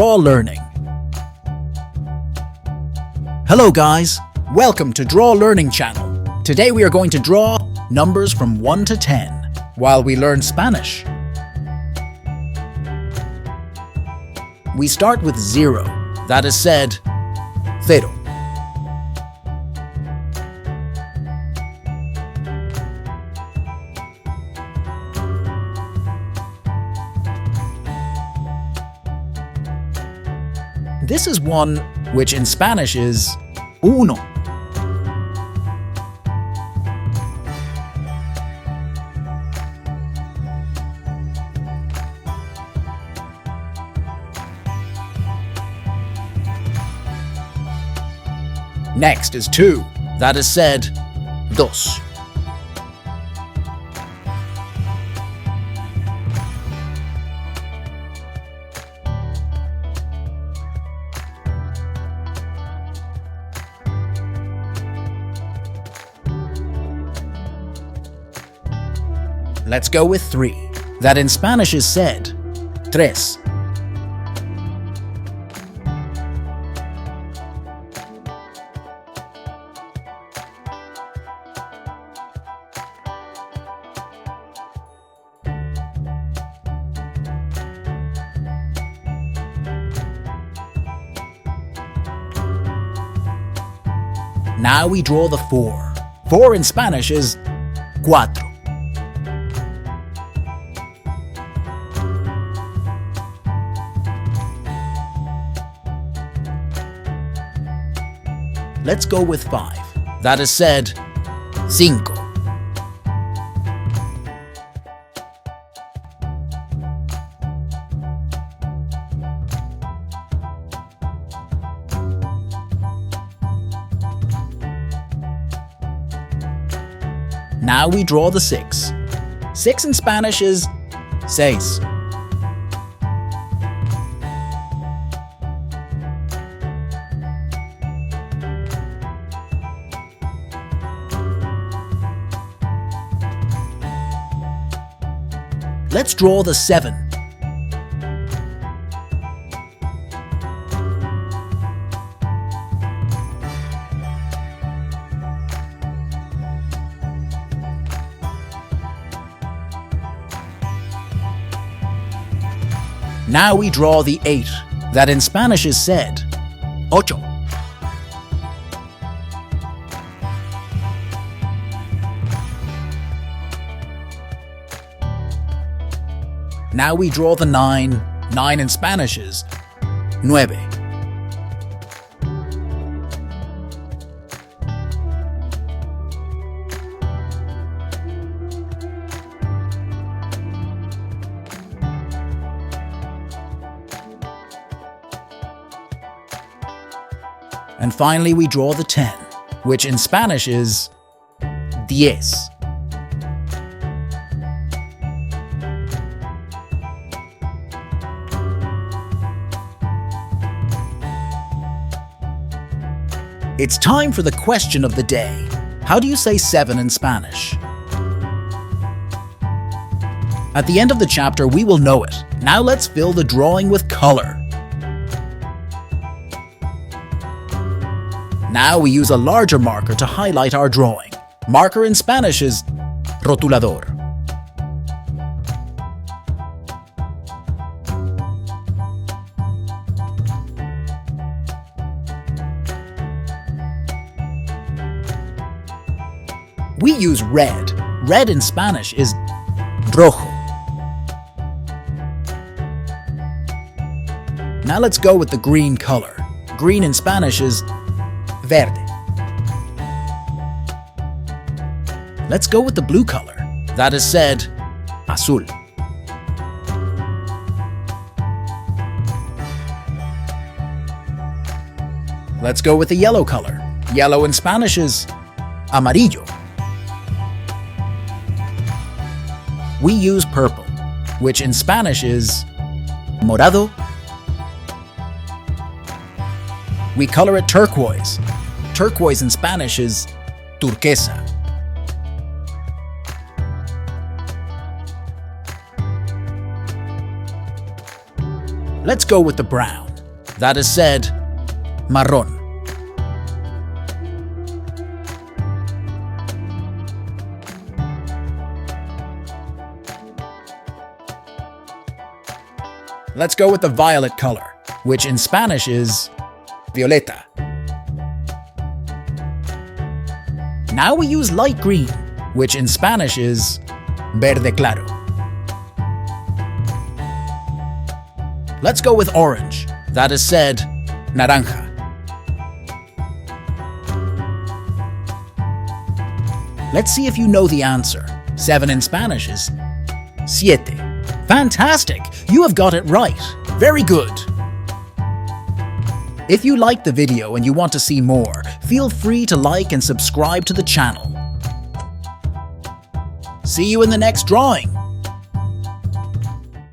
Draw Learning. Hello guys, welcome to Draw Learning channel. Today we are going to draw numbers from 1 to 10 while we learn Spanish. We start with 0, that is said, cero. This is one which in Spanish is uno. Next is 2, that is said, dos. Let's go with 3, that in Spanish is said, tres. Now we draw the 4. 4 in Spanish is CUATRO. Let's go with 5. That is said, CINCO. Now we draw the 6. 6 in Spanish is SEIS. Let's draw the 7. Now we draw the 8, that in Spanish is said, OCHO. Now we draw the 9, 9 in Spanish is NUEVE. And finally we draw the 10, which in Spanish is DIEZ. It's time for the question of the day. How do you say 7 in Spanish? At the end of the chapter, we will know it. Now let's fill the drawing with color. Now we use a larger marker to highlight our drawing. Marker in Spanish is ROTULADOR. We use red. Red in Spanish is ROJO. Now let's go with the green color. Green in Spanish is VERDE. Let's go with the blue color. That is said, AZUL. Let's go with the yellow color. Yellow in Spanish is AMARILLO. We use purple, which in Spanish is MORADO. We color it turquoise. Turquoise in Spanish is TURQUESA. Let's go with the brown. that is said, marrón. Let's go with the violet color, which in Spanish is violeta. Now we use light green, which in Spanish is verde claro. Let's go with orange, that is said, naranja. Let's see if you know the answer. 7 in Spanish is SIETE. Fantastic! You have got it right. Very good. If you liked the video and you want to see more, feel free to like and subscribe to the channel. See you in the next drawing.